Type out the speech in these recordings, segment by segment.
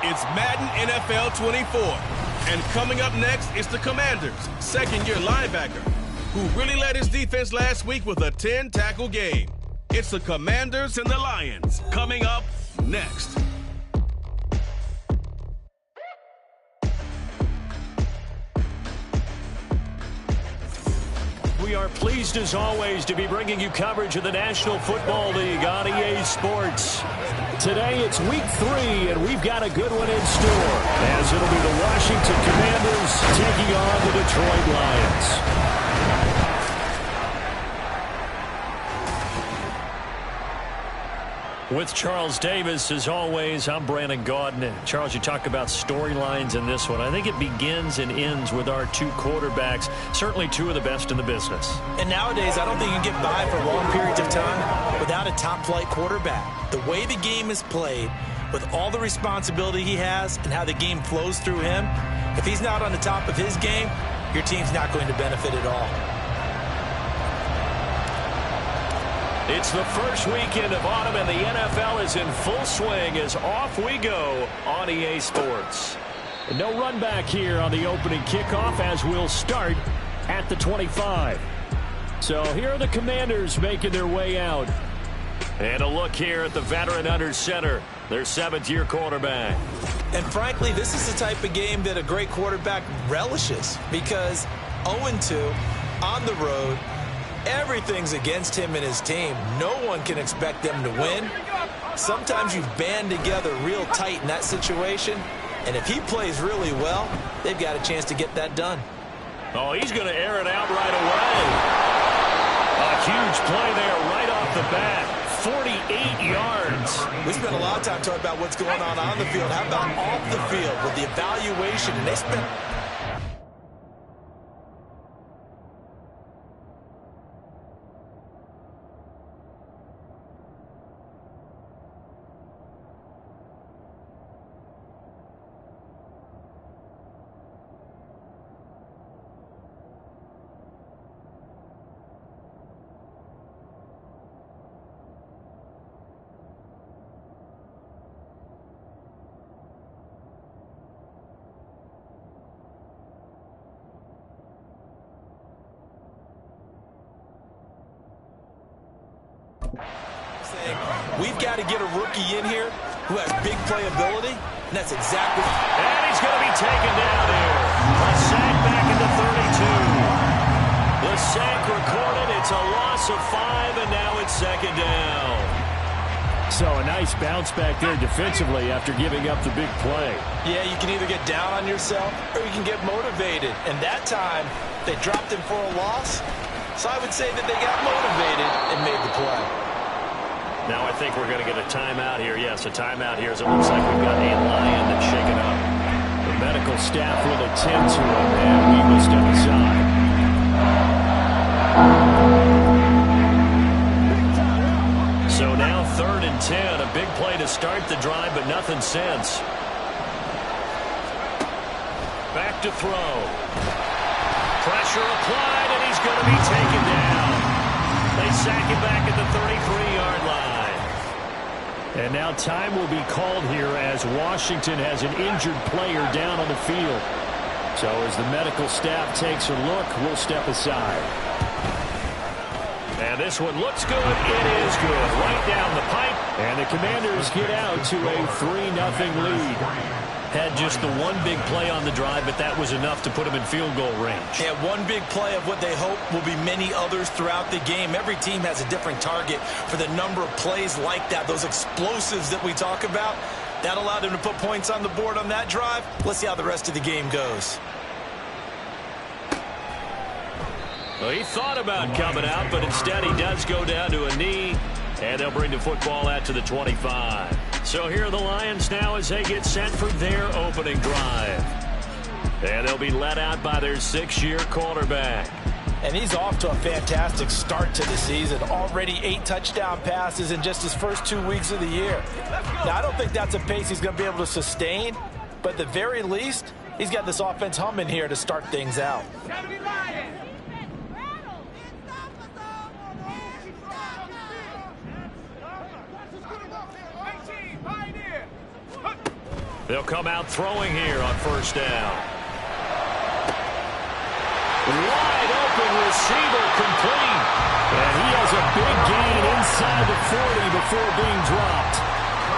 It's Madden NFL 24. And coming up next is the Commanders' second-year linebacker, who really led his defense last week with a 10-tackle game. It's the Commanders and the Lions coming up next. We are pleased as always to be bringing you coverage of the National Football League on EA Sports. Today it's week 3 and we've got a good one in store, as it'll be the Washington Commanders taking on the Detroit Lions. With Charles Davis, as always, I'm Brandon Gaudin. Charles, you talk about storylines in this one. I think it begins and ends with our two quarterbacks, certainly two of the best in the business. And nowadays, I don't think you can get by for long periods of time without a top-flight quarterback. The way the game is played, with all the responsibility he has and how the game flows through him, if he's not on the top of his game, your team's not going to benefit at all. It's the first weekend of autumn, and the NFL is in full swing as off we go on EA Sports. No run back here on the opening kickoff as we'll start at the 25. So here are the Commanders making their way out. And a look here at the veteran under center, their 7th-year quarterback. And frankly, this is the type of game that a great quarterback relishes, because 0-2 on the road, everything's against him and his team. No one can expect them to win. Sometimes you band together real tight in that situation, and if he plays really well, they've got a chance to get that done. Oh, he's going to air it out right away. A huge play there right off the bat. 48 yards. We spent a lot of time talking about what's going on the field. How about off the field with the evaluation? And they spent... We've got to get a rookie in here who has big playability, and that's exactly... And he's going to be taken down here. A sack back at the 32. The sack recorded. It's a loss of 5, and now it's second down. So a nice bounce back there defensively after giving up the big play. Yeah, you can either get down on yourself or you can get motivated. And that time, they dropped him for a loss. So I would say that they got motivated and made the play. Now I think we're going to get a timeout here. Yes, a timeout here as it looks like we've got a Lion that's shaken up. The medical staff will attend to him, and we will step aside. So now 3rd and 10. A big play to start the drive, but nothing since. Back to throw. Pressure applied, and he's going to be taken down. They sack him back at the 33-yard line. And now time will be called here as Washington has an injured player down on the field. So as the medical staff takes a look, we'll step aside. And this one looks good. It is good. Right down the pipe. And the Commanders get out to a 3-0 lead. Had just the one big play on the drive, but that was enough to put him in field goal range. Yeah, one big play of what they hope will be many others throughout the game. Every team has a different target for the number of plays like that, those explosives that we talk about. That allowed him to put points on the board on that drive. Let's see how the rest of the game goes. Well, he thought about coming out, but instead he does go down to a knee, and they'll bring the football out to the 25. So here are the Lions now as they get set for their opening drive. And they'll be led out by their 6th-year quarterback. And he's off to a fantastic start to the season. Already 8 touchdown passes in just his first 2 weeks of the year. Now, I don't think that's a pace he's going to be able to sustain, but at the very least, he's got this offense humming here to start things out. They'll come out throwing here on first down. Wide open receiver complete. And he has a big gain inside the 40 before being dropped.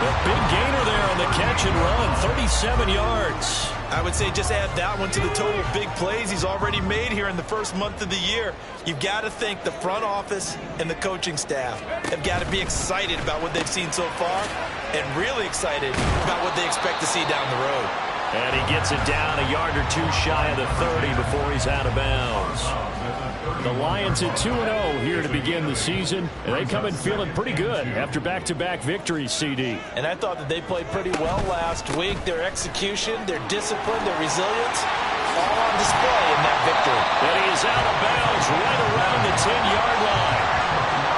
A big gainer there on the catch and run, 37 yards. I would say just add that one to the total big plays he's already made here in the first month of the year. You've got to think the front office and the coaching staff have got to be excited about what they've seen so far and really excited about what they expect to see down the road. And he gets it down a yard or two shy of the 30 before he's out of bounds. The Lions at 2-0 here to begin the season, and they come in feeling pretty good after back-to-back victories, CD. And I thought that they played pretty well last week. Their execution, their discipline, their resilience, all on display in that victory. And he is out of bounds right around the 10-yard line.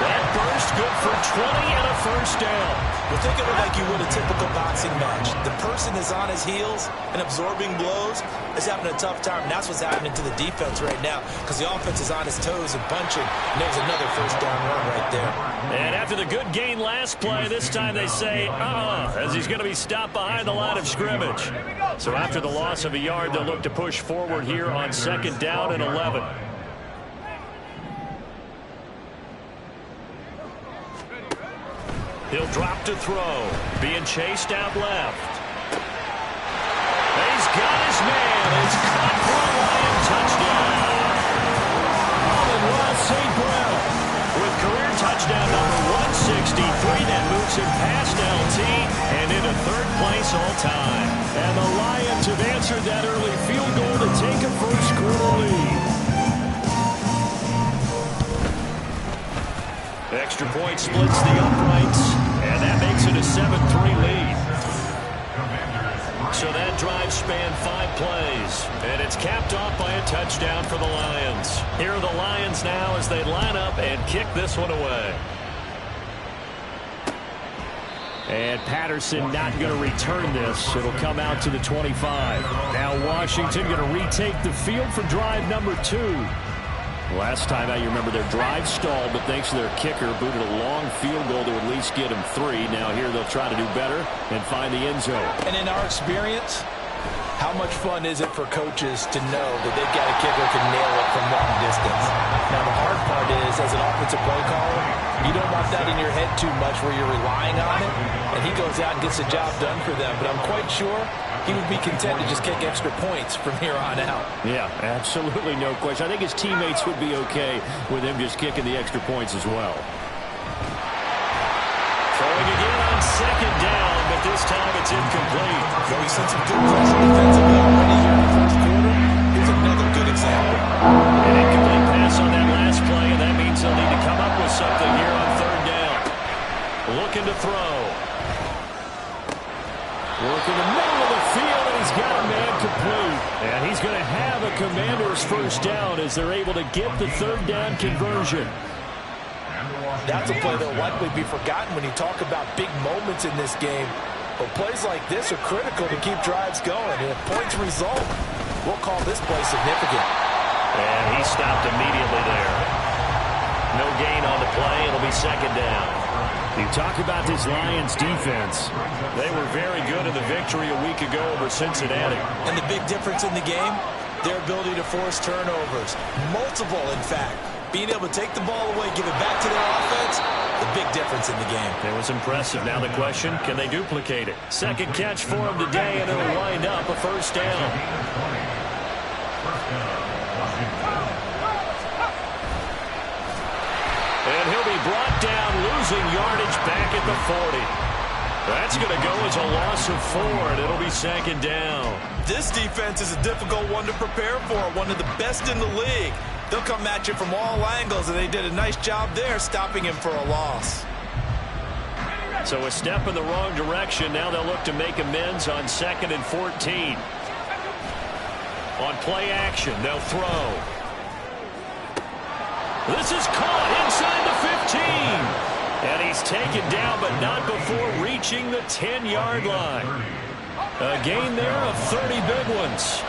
That burst good for 20 and a first down. Well, think of it like you would a typical boxing match. The person is on his heels and absorbing blows is having a tough time. And that's what's happening to the defense right now because the offense is on his toes and punching. And there's another first down run right there. And after the good gain last play, this time they say, as he's going to be stopped behind the line of scrimmage. So after the loss of a yard, they'll look to push forward here on second down and 11. He'll drop to throw. Being chased out left. He's got his man. It's caught for a Lion touchdown. And Ross St. Brown with career touchdown number 163. That moves him past LT and into third place all time. And the Lions have answered that early field goal to take a first quarter lead. Extra point splits the uprights, and that makes it a 7-3 lead. So that drive spanned 5 plays, and it's capped off by a touchdown for the Lions. Here are the Lions now as they line up and kick this one away. And Patterson not going to return this. It'll come out to the 25. Now Washington going to retake the field for drive number 2. Last time out, you remember their drive stalled, but thanks to their kicker, booted a long field goal to at least get them 3. Now here they'll try to do better and find the end zone. And in our experience, how much fun is it for coaches to know that they've got a kicker who can nail it from long distance? Now the hard part is, as an offensive play caller, you don't want that in your head too much where you're relying on it, and he goes out and gets the job done for them. But I'm quite sure he would be content to just kick extra points from here on out. Yeah, absolutely no question. I think his teammates would be okay with him just kicking the extra points as well. Throwing again on second down, but this time it's incomplete. So he's seen some good pressure defensively already here in the first quarter. Here's another good example. An incomplete pass on that last play, and that means they'll need to come up with something here on third down. Looking to throw. Working the middle of the field, and he's got a man complete. And he's going to have a Commanders first down as they're able to get the third down conversion. That's a play that will likely be forgotten when you talk about big moments in this game. But plays like this are critical to keep drives going. And if points result, we'll call this play significant. And he stopped immediately there. No gain on the play. It'll be second down. You talk about this Lions defense. They were very good in the victory a week ago over Cincinnati. And the big difference in the game, their ability to force turnovers. Multiple, in fact. Being able to take the ball away, give it back to their offense, the big difference in the game. It was impressive. Now the question, can they duplicate it? Second catch for him today, and it'll wind up a first down. And he'll be brought down, losing yardage back at the 40. That's going to go as a loss of 4, and it'll be second down. This defense is a difficult one to prepare for, one of the best in the league. They'll come at you from all angles, and they did a nice job there stopping him for a loss. So a step in the wrong direction. Now they'll look to make amends on 2nd and 14. On play action, they'll throw. This is caught inside the 15. And he's taken down, but not before reaching the 10-yard line. A gain there of 30 big ones.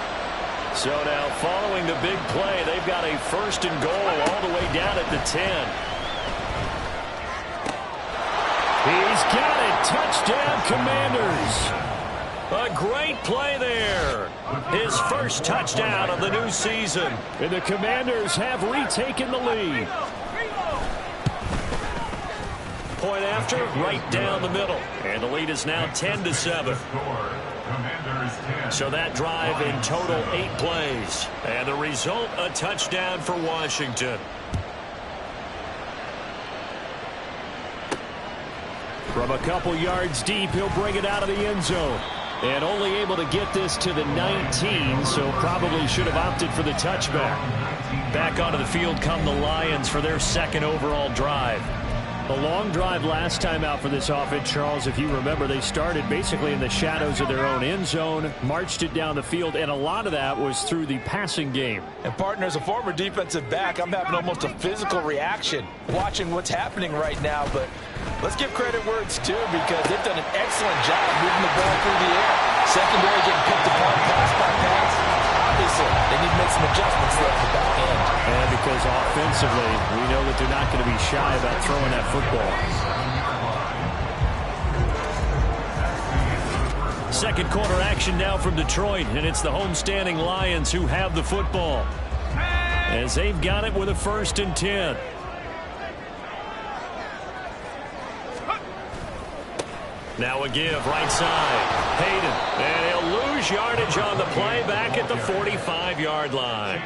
So now following the big play, they've got a first and goal all the way down at the 10. He's got it. Touchdown, Commanders. A great play there. His first touchdown of the new season. And the Commanders have retaken the lead. Point after, right down the middle. And the lead is now 10-7. So that drive in total 8 plays. And the result, a touchdown for Washington. From a couple yards deep, he'll bring it out of the end zone. And only able to get this to the 19, so probably should have opted for the touchback. Back onto the field come the Lions for their second overall drive. A long drive last time out for this offense, Charles. If you remember, they started basically in the shadows of their own end zone, marched it down the field, and a lot of that was through the passing game. And, partner, as a former defensive back, I'm having almost a physical reaction watching what's happening right now. But let's give credit where it's due, because they've done an excellent job moving the ball through the air. Secondary getting picked apart pass by pass. Obviously, they need to make some adjustments there at the back end. And because offensively, we know that they're not going to be shy about throwing that football. Second quarter action now from Detroit, and it's the homestanding Lions who have the football, as they've got it with a 1st and 10. Now a give, right side. Hayden, and he'll lose yardage on the play back at the 45-yard line.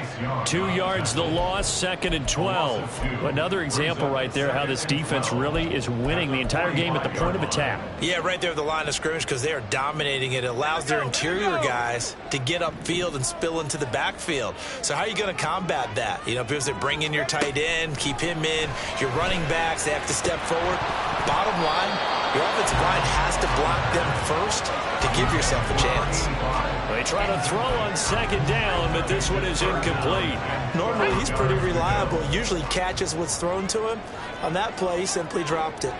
2 yards the loss, 2nd and 12. Another example right there how this defense really is winning the entire game at the point of attack. Yeah, right there at the line of scrimmage, because they are dominating it. It allows their interior guys to get upfield and spill into the backfield. So how are you going to combat that? You know, because they bring in your tight end, keep him in. Your running backs, they have to step forward. Bottom line, your offensive line has to block them first to give yourself a chance. They try to throw on 2nd down, but this one is incomplete. Normally, he's pretty reliable. Usually catches what's thrown to him. On that play, he simply dropped it.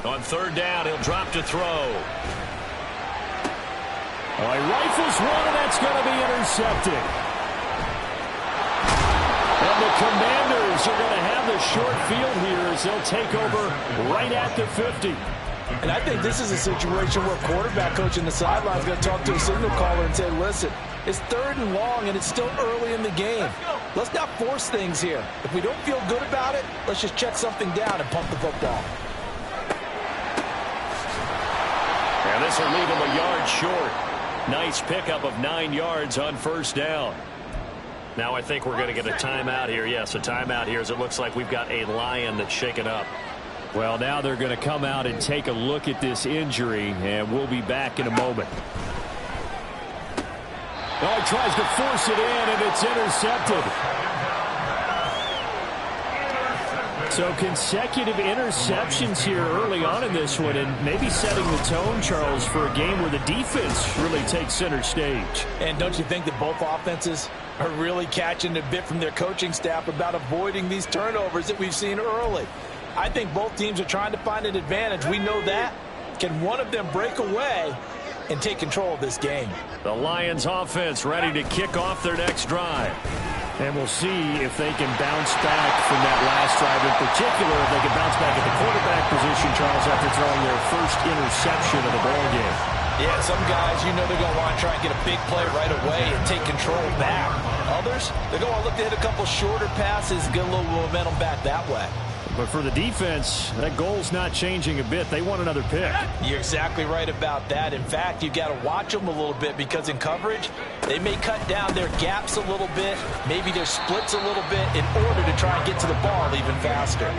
On 3rd down, he'll drop to throw. He rifles one, and that's going to be intercepted. And the Commanders are going to have the short field here as they'll take over right at the 50. And I think this is a situation where quarterback coach in the sideline is going to talk to a signal caller and say, listen, it's 3rd and long, and it's still early in the game. Let's not force things here. If we don't feel good about it, let's just check something down and pump the football. And this will leave him a yard short. Nice pickup of 9 yards on 1st down. Now I think we're going to get a timeout here. Yes, a timeout here as it looks like we've got a Lion that's shaken up. Well, now they're going to come out and take a look at this injury, and we'll be back in a moment. Oh, he tries to force it in, and it's intercepted. So consecutive interceptions here early on in this one, and maybe setting the tone, Charles, for a game where the defense really takes center stage. And don't you think that both offenses are really catching a bit from their coaching staff about avoiding these turnovers that we've seen early? I think both teams are trying to find an advantage. We know that. Can one of them break away and take control of this game? The Lions offense ready to kick off their next drive. And we'll see if they can bounce back from that last drive. In particular, if they can bounce back at the quarterback position, Charles, after throwing their first interception of the ball game. Yeah, some guys, you know they're going to want to try and get a big play right away and take control back. Others, they're going to look to hit a couple shorter passes, get a little momentum back that way. But for the defense, that goal's not changing a bit. They want another pick. You're exactly right about that. In fact, you got to watch them a little bit, because in coverage, they may cut down their gaps a little bit, maybe their splits a little bit, in order to try and get to the ball even faster.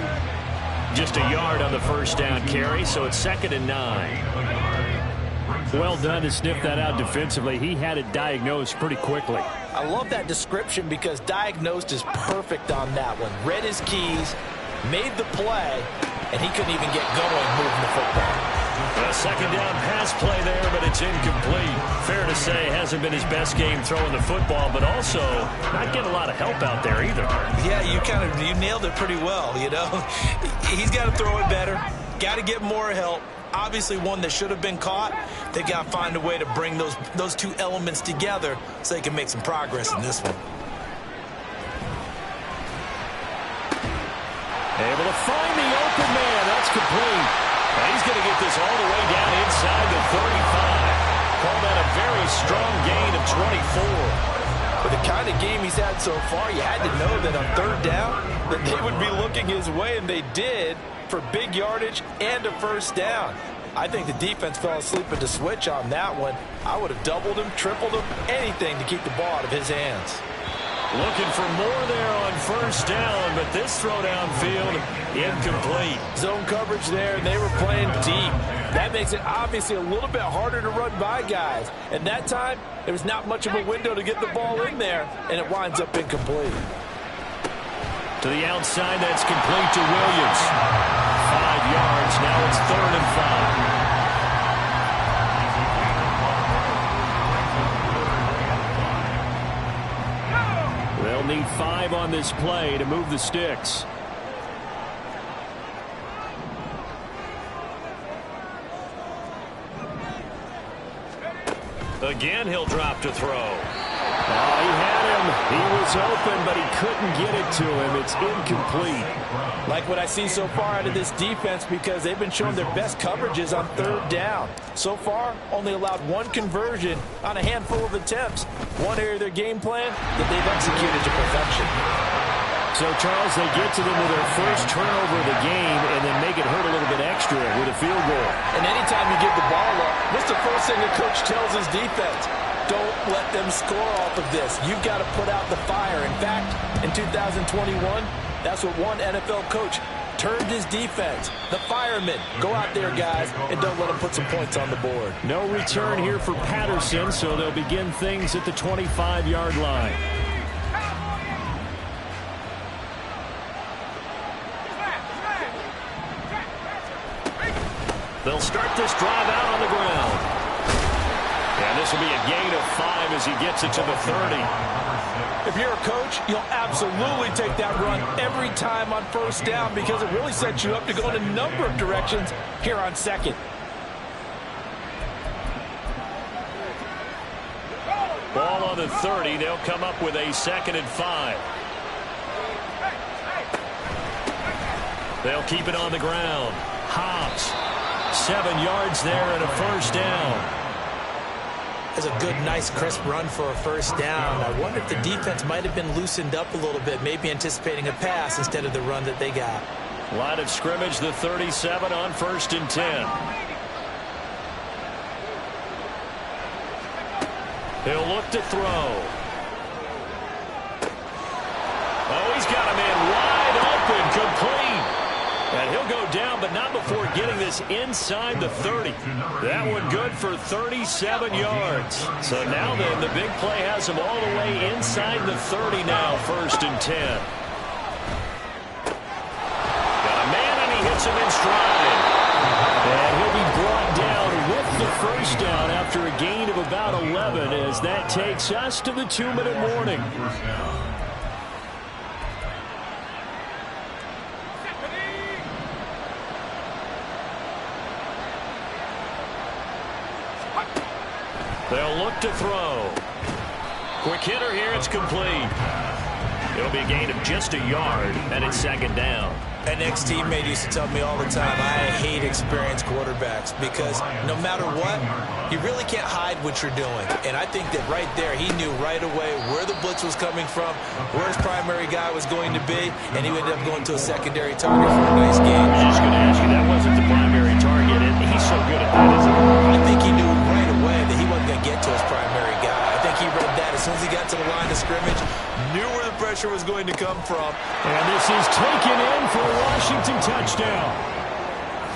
Just a yard on the 1st down carry, so it's 2nd and 9. Well done to sniff that out defensively. He had it diagnosed pretty quickly. I love that description, because diagnosed is perfect on that one. Read his keys, made the play, and he couldn't even get going moving the football. A 2nd down pass play there, but it's incomplete. Fair to say, hasn't been his best game throwing the football, but also not getting a lot of help out there either. Yeah, you nailed it pretty well, you know. He's got to throw it better, got to get more help. Obviously one that should have been caught. They got to find a way to bring those two elements together so they can make some progress in this one. Able to find the open man. That's complete. And he's going to get this all the way down inside the 35. Call that a very strong gain of 24. With the kind of game he's had so far, you had to know that on third down that they would be looking his way, and they did, for big yardage and a first down. I think the defense fell asleep at the switch on that one. I would have doubled him, tripled him, anything to keep the ball out of his hands. Looking for more there on first down, but this throw downfield incomplete. Zone coverage there, and they were playing deep. That makes it obviously a little bit harder to run by guys. And that time, there was not much of a window to get the ball in there, and it winds up incomplete. To the outside, that's complete to Williams. 5 yards, now it's 3rd and 5. They'll need 5 on this play to move the sticks. Again, he'll drop to throw. Oh, he had him. He was open, but he couldn't get it to him. It's incomplete. Like what I see so far out of this defense, because they've been showing their best coverages on third down. So far, only allowed 1 conversion on a handful of attempts. One area of their game plan that they've executed to perfection. So, Charles, they get to them with their first turnover of the game and then make it hurt a little bit extra with a field goal. And anytime you give the ball up, what's the first thing the coach tells his defense? Don't let them score off of this. You've got to put out the fire. In fact, in 2021, that's what one NFL coach turned his defense. The firemen. Go out there, guys, and don't let them put some points on the board. No return here for Patterson, so they'll begin things at the 25-yard line. They'll start this drive out on the ground. And this will be a gain of 5 as he gets it to the 30. If you're a coach, you'll absolutely take that run every time on first down because it really sets you up to go in a number of directions here on second. Ball on the 30. They'll come up with a 2nd and 5. They'll keep it on the ground. Hobbs. 7 yards there and a first down. That's a good, nice, crisp run for a first down. I wonder if the defense might have been loosened up a little bit, maybe anticipating a pass instead of the run that they got. Line of scrimmage, the 37 on 1st and 10. He'll look to throw. Oh, he's got a man wide open, complete. And he'll go down, but not before getting this inside the 30. That one good for 37 yards. So now then, the big play has him all the way inside the 30 now, 1st and 10. Got a man, and he hits him in stride. And he'll be brought down with the first down after a gain of about 11 as that takes us to the 2-minute warning. They'll look to throw. Quick hitter here, it's complete. It'll be a gain of just a yard, and it's 2nd down. An ex-teammate used to tell me all the time, I hate experienced quarterbacks because no matter what, you really can't hide what you're doing. And I think that right there, he knew right away where the blitz was coming from, where his primary guy was going to be, and he ended up going to a secondary target for a nice game. I was just going to ask you, that wasn't the primary target, and he's so good at that, isn't he? I think he knew right away that he wasn't going to get to his primary guy. I think he read that as soon as he got to the line of scrimmage, knew where the pressure was going to come from. And this is taken in for a Washington touchdown.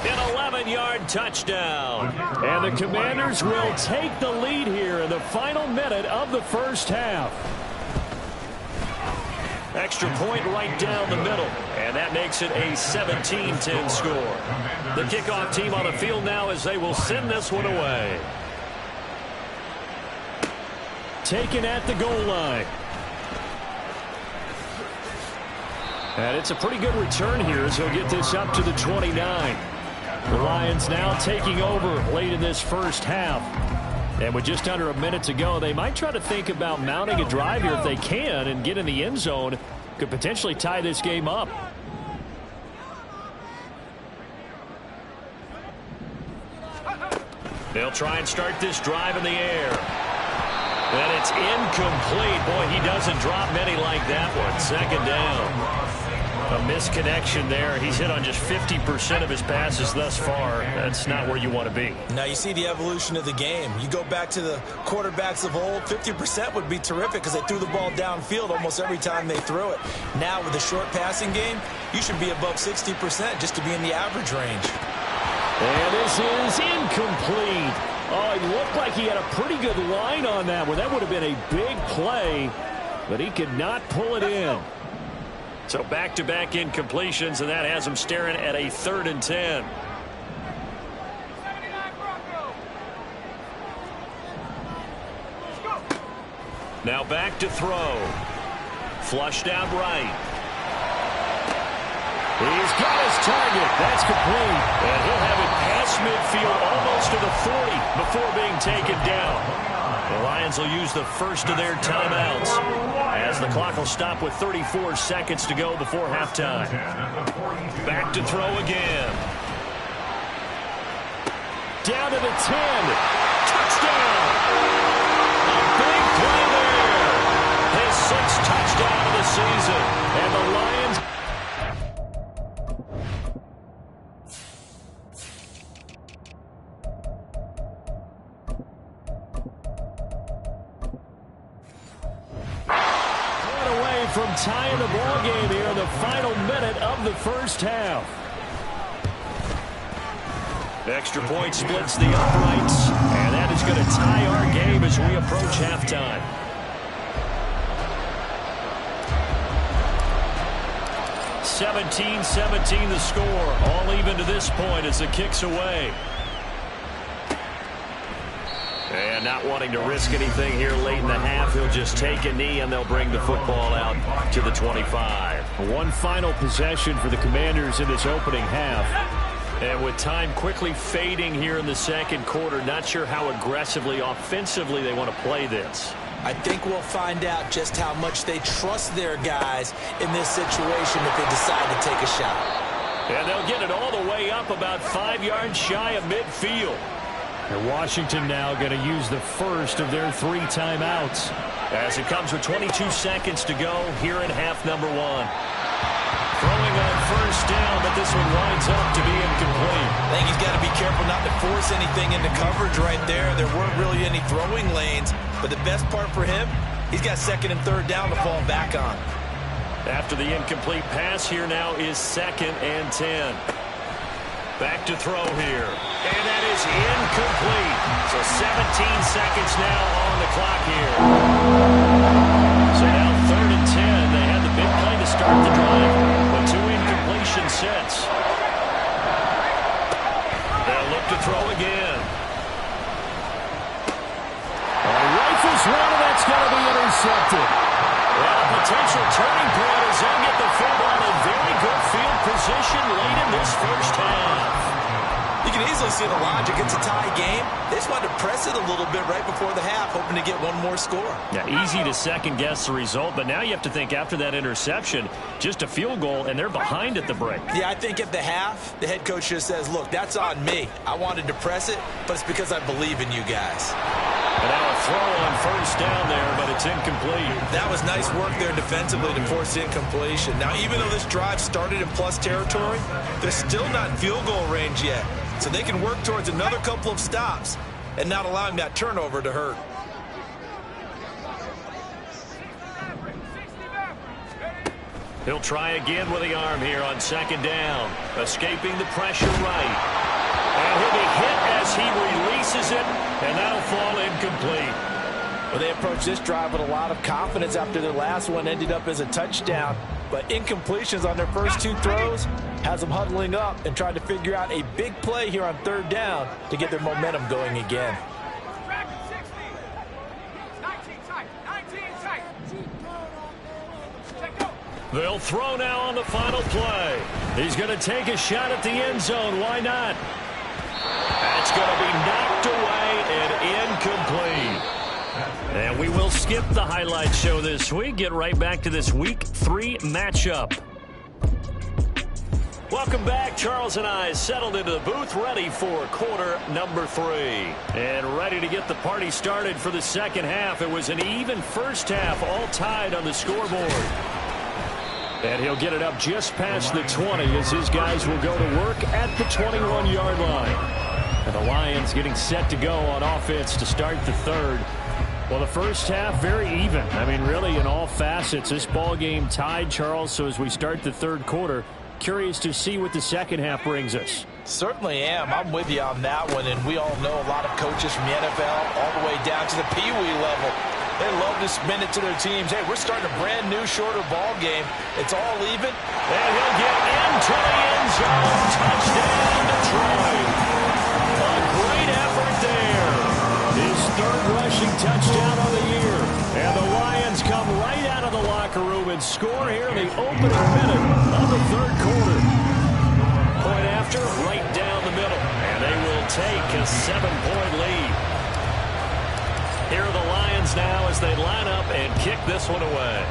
An 11-yard touchdown. And the Commanders will take the lead here in the final minute of the first half. Extra point right down the middle. And that makes it a 17-10 score. The kickoff team on the field now as they will send this one away. Taken at the goal line. And it's a pretty good return here as he'll get this up to the 29. The Lions now taking over late in this first half. And with just under a minute to go, they might try to think about mounting a drive here if they can and get in the end zone. Could potentially tie this game up. They'll try and start this drive in the air. And it's incomplete. Boy, he doesn't drop many like that one. Second down. A misconnection there. He's hit on just 50% of his passes thus far. That's not where you want to be. Now you see the evolution of the game. You go back to the quarterbacks of old, 50% would be terrific because they threw the ball downfield almost every time they threw it. Now with the short passing game, you should be above 60% just to be in the average range. And this is incomplete. Oh, it looked like he had a pretty good line on that one. That would have been a big play, but he could not pull it in. So back-to-back incompletions, and that has him staring at a 3rd and 10. Now back to throw. Flushed out right. He's got his target. That's complete. And he'll have it past midfield almost to the 40 before being taken down. The Lions will use the first of their timeouts as the clock will stop with 34 seconds to go before halftime. Back to throw again. Down to the 10. Touchdown. A big play there. His 6th touchdown of the season. And the Lions... from tying the ball game here in the final minute of the first half. Extra point splits the uprights, and that is going to tie our game as we approach halftime. (17-17) the score, all even to this point as the kick's away. And not wanting to risk anything here late in the half, he'll just take a knee and they'll bring the football out to the 25. One final possession for the Commanders in this opening half. And with time quickly fading here in the second quarter, not sure how aggressively, offensively they want to play this. I think we'll find out just how much they trust their guys in this situation if they decide to take a shot. And they'll get it all the way up about 5 yards shy of midfield. And Washington now going to use the first of their 3 timeouts as it comes with 22 seconds to go here in half number 1. Throwing on first down, but this one winds up to be incomplete. I think he's got to be careful not to force anything into coverage right there. There weren't really any throwing lanes, but the best part for him, he's got 2nd and 3rd down to fall back on. After the incomplete pass, here now is 2nd and 10. Back to throw here. And that is incomplete. So 17 seconds now on the clock here. So now 3rd and 10. They had the big play to start the drive, but 2 incompletion sets. They'll look to throw again. Rifles one, and that's going to be intercepted. Well, a potential turning point as they'll get the football in very good field position late in this first half. You can easily see the logic. It's a tie game. They just wanted to press it a little bit right before the half, hoping to get one more score. Yeah, easy to second-guess the result, but now you have to think after that interception, just a field goal, and they're behind at the break. Yeah, I think at the half, the head coach just says, look, that's on me. I wanted to press it, but it's because I believe in you guys. And now a throw on first down there, but it's incomplete. That was nice work there defensively to force the incompletion. Now, even though this drive started in plus territory, they're still not in field goal range yet. So they can work towards another couple of stops and not allowing that turnover to hurt. He'll try again with the arm here on 2nd down. Escaping the pressure right. And he'll be hit as he releases it, and that'll fall incomplete. Well, they approached this drive with a lot of confidence after their last one ended up as a touchdown. But incompletions on their first 2 throws has them huddling up and trying to figure out a big play here on 3rd down to get their momentum going again. They'll throw now on the final play. He's going to take a shot at the end zone. Why not? That's going to be knocked away and incomplete. And we will skip the highlight show this week. Get right back to this Week 3 matchup. Welcome back. Charles and I settled into the booth, ready for quarter number 3. And ready to get the party started for the second half. It was an even first half, all tied on the scoreboard. And he'll get it up just past the 20 as his guys will go to work at the 21-yard line. And the Lions getting set to go on offense to start the third. Well, the first half, very even. I mean, really, in all facets, this ball game tied, Charles. So as we start the third quarter, curious to see what the second half brings us. Certainly am. I'm with you on that one. And we all know a lot of coaches from the NFL all the way down to the Pee Wee level. They love to spin it to their teams. Hey, we're starting a brand new, shorter ball game. It's all even. And he'll get into the end zone. Touchdown, Detroit. A great effort there. His third rushing touchdown of the year. And the Lions come right out of the locker room and score here in the opening minute of the third quarter. Point after, right down the middle. And they will take a 7-point lead. Here are the Lions now as they line up and kick this one away.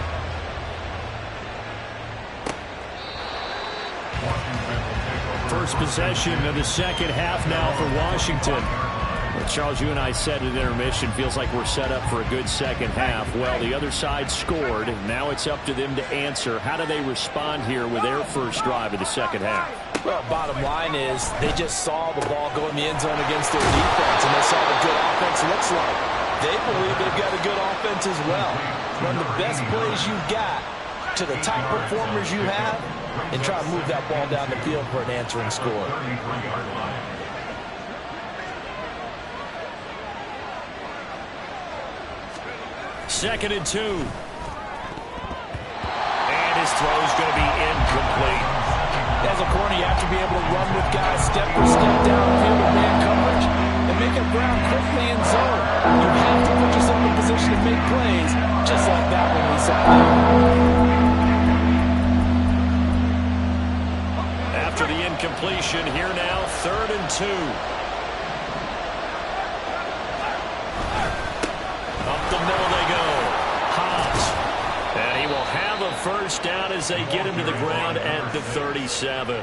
First possession of the second half now for Washington. Well, Charles, you and I said at intermission, feels like we're set up for a good second half. Well, the other side scored. Now it's up to them to answer. How do they respond here with their first drive of the second half? Well, bottom line is they just saw the ball go in the end zone against their defense, and they saw what good offense looks like. They believe they've got a good offense as well. Run the best plays you've got to the top performers you have and try to move that ball down the field for an answering score. Second and 2. And his throw is going to be incomplete. As a corner, you have to be able to run with guys step for step downfield with man coverage and make up ground quickly in zone. You have to put yourself in position to make plays just like that one we saw. After the incompletion, here now, 3rd and 2. Up the middle they go. Hobbs. And he will have a first down as they get him to the ground at the 37.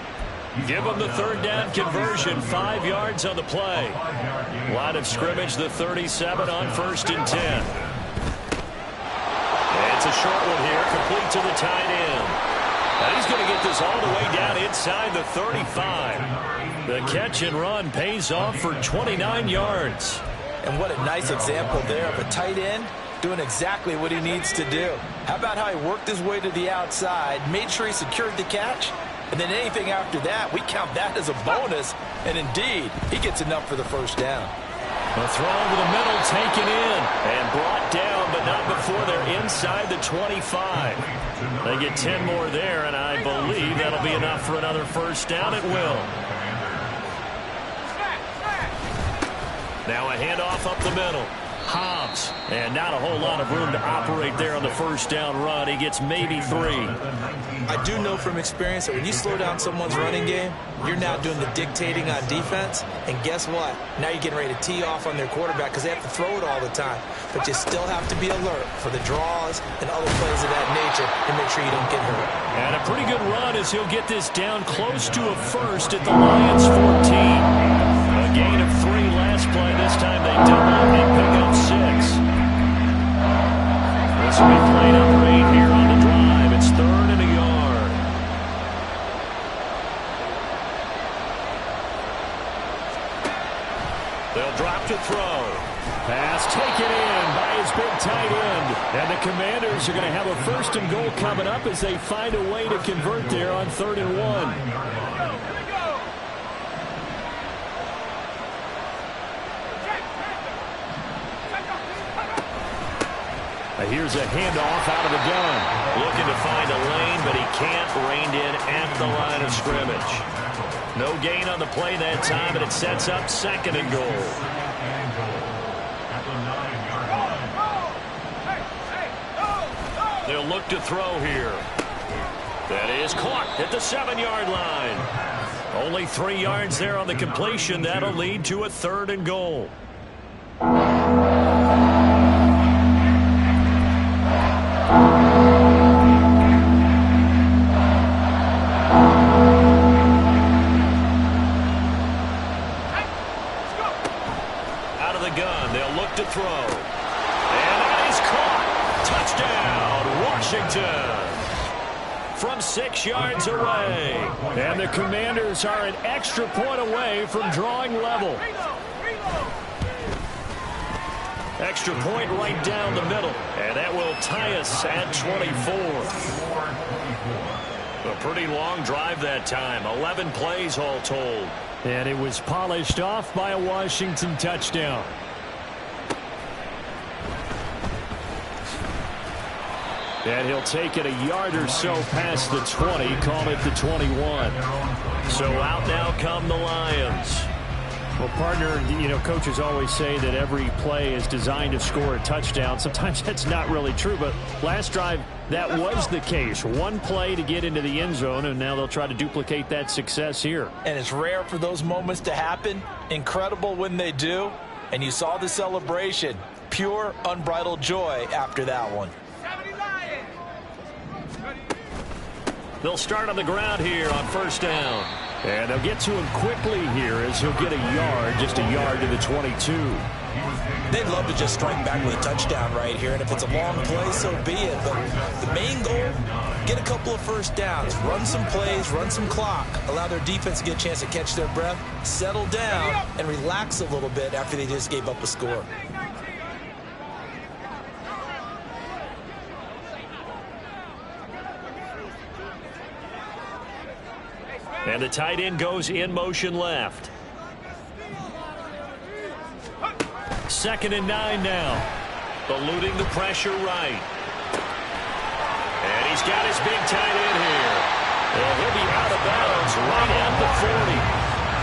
Give them the third down conversion, 5 yards on the play. Line of scrimmage, the 37 on 1st and 10. It's a short one here, complete to the tight end. And he's going to get this all the way down inside the 35. The catch and run pays off for 29 yards. And what a nice example there of a tight end doing exactly what he needs to do. How about how he worked his way to the outside, made sure he secured the catch, and then anything after that, we count that as a bonus. And indeed, he gets enough for the first down. A throw over the middle, taken in, and brought down, but not before they're inside the 25. They get 10 more there, and I believe that'll be enough for another first down. It will. Now a handoff up the middle. Hobbs, and not a whole lot of room to operate there on the first down run. He gets maybe 3. I do know from experience that when you slow down someone's running game, you're now doing the dictating on defense. And guess what? Now you're getting ready to tee off on their quarterback because they have to throw it all the time. But you still have to be alert for the draws and other plays of that nature and make sure you don't get hurt. And a pretty good run as he'll get this down close to a first at the Lions 14. A gain of 3 last play. This time they double and pick up 6. This will be played up 8 here on the drive. It's 3rd and a yard. They'll drop to throw. Pass taken in by his big tight end. And the Commanders are going to have a 1st and goal coming up as they find a way to convert there on 3rd and 1. Here's a handoff out of the gun. Looking to find a lane, but he can't. Reined in at the line of scrimmage. No gain on the play that time, but it sets up 2nd and goal. They'll look to throw here. That is caught at the 7-yard line. Only 3 yards there on the completion. That'll lead to a 3rd and goal. from 6 yards away. And the Commanders are an extra point away from drawing level. Extra point right down the middle. And that will tie us at 24. A pretty long drive that time. 11 plays all told. And it was polished off by a Washington touchdown. And he'll take it a yard or so past the 20, call it the 21. So out now come the Lions. Well, partner, you know, coaches always say that every play is designed to score a touchdown. Sometimes that's not really true, but last drive, that was the case. One play to get into the end zone, and now they'll try to duplicate that success here. And it's rare for those moments to happen. Incredible when they do. And you saw the celebration. Pure, unbridled joy after that one. They'll start on the ground here on first down. And they'll get to him quickly here as he'll get a yard, just a yard to the 22. They'd love to just strike back with a touchdown right here, and if it's a long play, so be it. But the main goal, get a couple of first downs, run some plays, run some clock, allow their defense to get a chance to catch their breath, settle down, and relax a little bit after they just gave up a score. And the tight end goes in motion left. 2nd and 9 now. Eluding the pressure right. And he's got his big tight end here. And he'll be out of bounds right at the 40.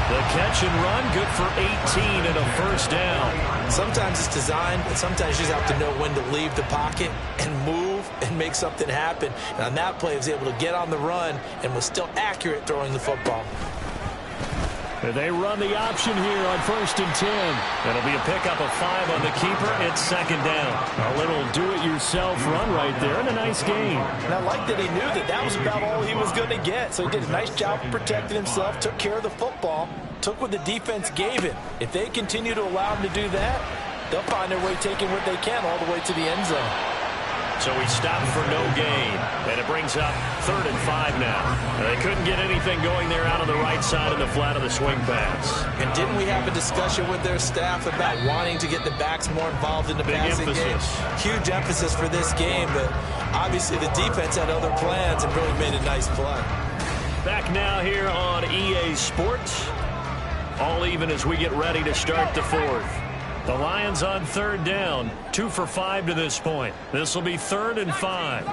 The catch and run, good for 18 and a first down. Sometimes it's designed, but sometimes you just have to know when to leave the pocket and move and make something happen. And on that play, he was able to get on the run and was still accurate throwing the football. They run the option here on 1st and 10. It'll be a pickup of 5 on the keeper. It's 2nd down. A little do-it-yourself run right there and a nice gain. And I like that he knew that that was about all he was going to get. So he did a nice job of protecting himself, took care of the football, took what the defense gave him. If they continue to allow him to do that, they'll find their way taking what they can all the way to the end zone. So he stopped for no gain, and it brings up 3rd and 5 now. They couldn't get anything going there out on the right side of the flat of the swing pass. And didn't we have a discussion with their staff about wanting to get the backs more involved in the passing game? Huge emphasis for this game, but obviously the defense had other plans and really made a nice play. Back now here on EA Sports. All even as we get ready to start the 4th. The Lions on 3rd down, 2 for 5 to this point. This will be 3rd and 5.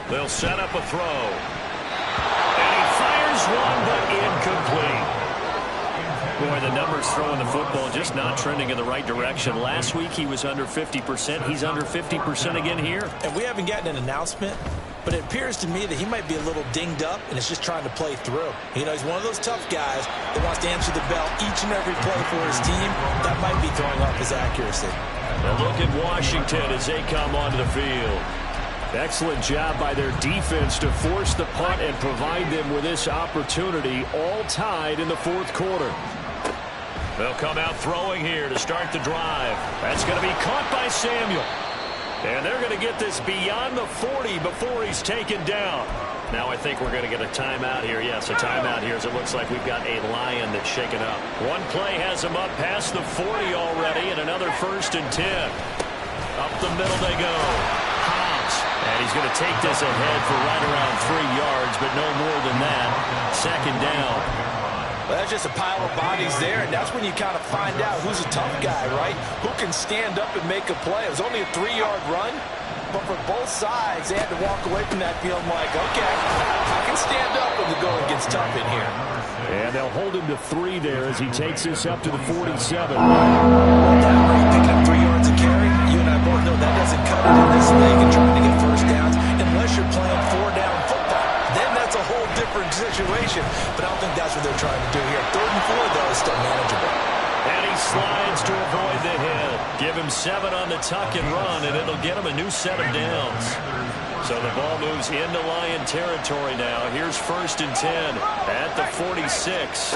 They'll set up a throw. And he fires one, but incomplete. Boy, the numbers throwing the football just not trending in the right direction. Last week he was under 50%. He's under 50% again here. And we haven't gotten an announcement, but it appears to me that he might be a little dinged up and is just trying to play through. You know, he's one of those tough guys that wants to answer the bell each and every play for his team. That might be throwing off his accuracy. A look at Washington as they come onto the field. Excellent job by their defense to force the punt and provide them with this opportunity, all tied in the 4th quarter. They'll come out throwing here to start the drive. That's going to be caught by Samuel. And they're going to get this beyond the 40 before he's taken down. Now I think we're going to get a timeout here. Yes, a timeout here as it looks like we've got a Lion that's shaken up. One play has him up past the 40 already, and another 1st and 10. Up the middle they go. Hobbs. And he's going to take this ahead for right around 3 yards, but no more than that. 2nd down. Well, that's just a pile of bodies there, and that's when you kind of find out who's a tough guy, right? Who can stand up and make a play. It was only a 3-yard run, but for both sides, they had to walk away from that feeling like, okay, I can stand up when the going gets tough in here. And they'll hold him to 3 there as he takes this up to the 47. Picking up 3 yards of carry, you and I both know that doesn't cut it in this league and trying to get first downs unless you're playing 4-down football. Then that's a whole different situation, but I don't think that's what they're trying to do here. 3rd and 4, though, is still manageable. And he slides to avoid the hit. Give him 7 on the tuck and run, and it'll get him a new set of downs. So the ball moves into Lion territory now. Here's 1st and 10 at the 46.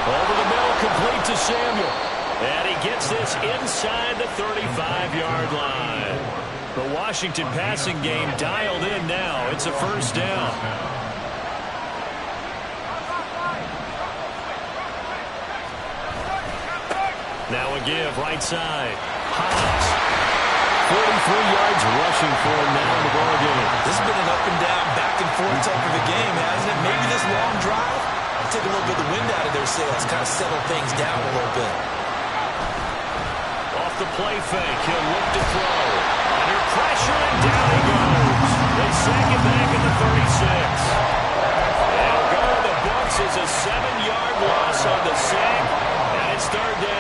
Over the middle, complete to Samuel. And he gets this inside the 35-yard line. The Washington passing game dialed in now. It's a first down. Now a give, right side. Hobbs. 43 yards rushing for him now in the ball game. This has been an up and down, back and forth type of a game, hasn't it? Maybe this long drive take a little bit of the wind out of their sails, kind of settle things down a little bit. Off the play fake, he'll look to throw. Under pressure, and down he goes. They sack it back at the 36. They'll go to the books as a 7-yard loss on the sack, and it's third down.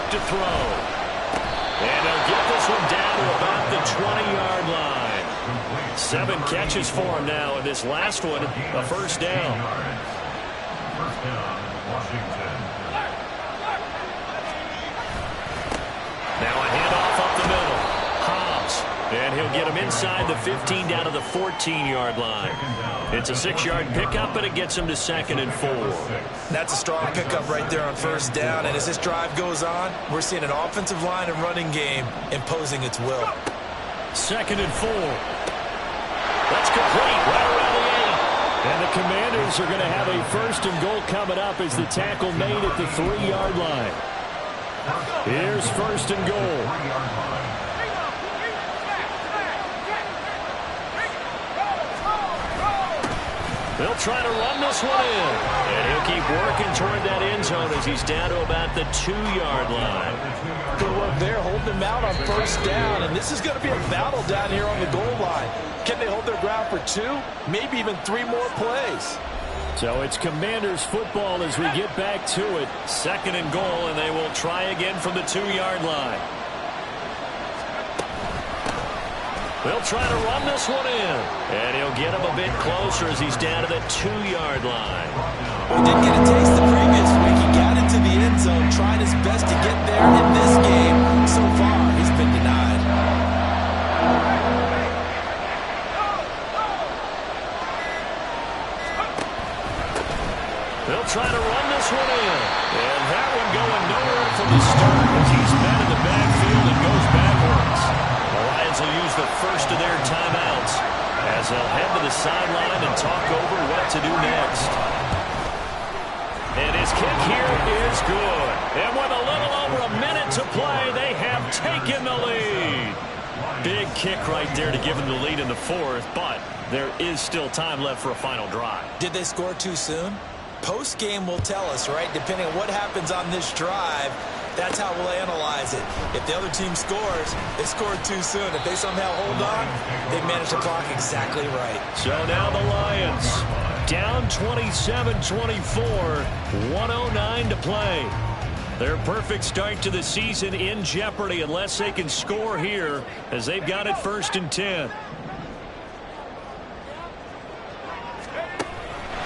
To throw. And he'll get this one down to about the 20-yard line. 7 catches for him now, and this last one, a first down. First down, Washington. Now a handoff up the middle. Hobbs. And he'll get him inside the 15 down to the 14-yard line. It's a 6-yard pickup, but it gets him to 2nd and 4. That's a strong pickup right there on first down. And as this drive goes on, we're seeing an offensive line and running game imposing its will. 2nd and 4. That's complete right around the 8. And the Commanders are going to have a 1st and goal coming up as the tackle made at the 3-yard line. Here's 1st and goal. They'll try to run this one in. And he'll keep working toward that end zone as he's down to about the 2-yard line. Good work there, holding them out on first down. And this is going to be a battle down here on the goal line. Can they hold their ground for 2, maybe even 3 more plays? So it's Commanders football as we get back to it. 2nd and goal, and they will try again from the 2-yard line. They'll try to run this one in. And he'll get him a bit closer as he's down to the 2-yard line. We didn't get a taste the previous week. He got into the end zone, trying his best to get there. In this game, so far, he's been denied. They'll try to run this one in. And that one going nowhere from the start as he's met in the backfield and goes backwards. The Lions will use the first of their timeouts as they'll head to the sideline and talk over what to do next. And his kick here is good. And with a little over a minute to play, they have taken the lead. Big kick right there to give them the lead in the 4th, but there is still time left for a final drive. Did they score too soon? Post-game will tell us, right? Depending on what happens on this drive, that's how we'll analyze it. If the other team scores, they scored too soon. If they somehow hold on, they managed to clock exactly right. So now the Lions down 27-24, 1:09 to play. Their perfect start to the season in jeopardy unless they can score here as they've got it 1st and 10.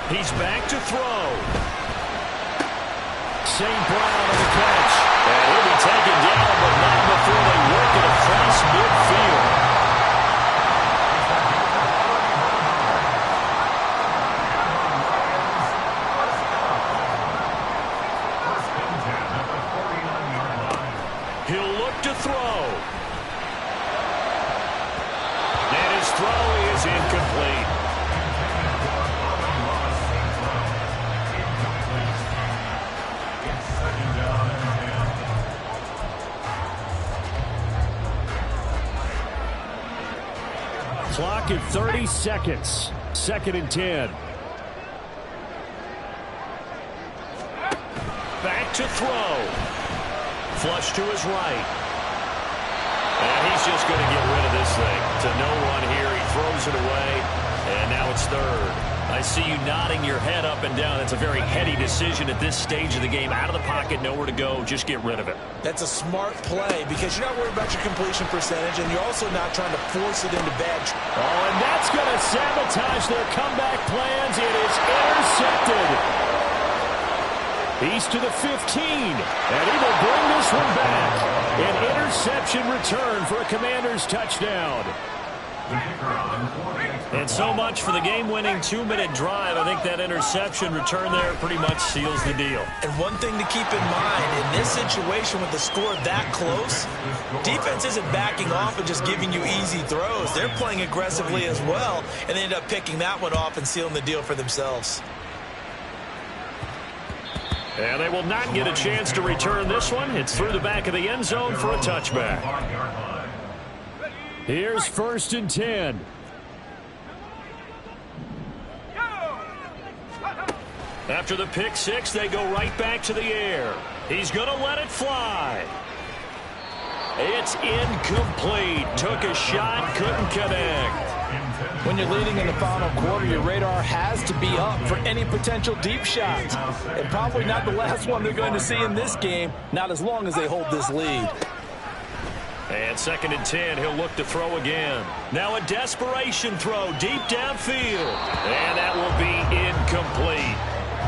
He's back to throw. St. Brown on the catch. And he'll be taken down, but not before they work it across midfield. He'll look to throw. And his throw is incomplete. Clock at 30 seconds. 2nd and 10. Back to throw. Flush to his right. And he's just going to get rid of this thing. To no one here. He throws it away. And now it's 3rd. I see you nodding your head up and down. That's a very heady decision at this stage of the game. Out of the pocket, nowhere to go. Just get rid of it. That's a smart play because you're not worried about your completion percentage, and you're also not trying to force it into bad. Oh, and that's going to sabotage their comeback plans. It is intercepted. He's to the 15, and he will bring this one back. An interception return for a Commanders touchdown. The kicker on for the extra And so much for the game-winning 2-minute drive. I think that interception return there pretty much seals the deal. And one thing to keep in mind, in this situation with the score that close, defense isn't backing off and just giving you easy throws. They're playing aggressively as well, and they end up picking that one off and sealing the deal for themselves. And they will not get a chance to return this one. It's through the back of the end zone for a touchback. 5-yard line. Here's 1st and 10. After the pick six, they go right back to the air. He's going to let it fly. It's incomplete. Took a shot, couldn't connect. When you're leading in the final quarter, your radar has to be up for any potential deep shots. And probably not the last one they're going to see in this game, not as long as they hold this lead. And 2nd and 10, he'll look to throw again. Now a desperation throw deep downfield. And that will be incomplete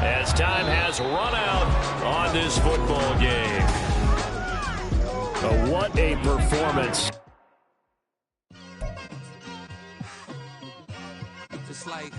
as time has run out on this football game. What a performance. Just like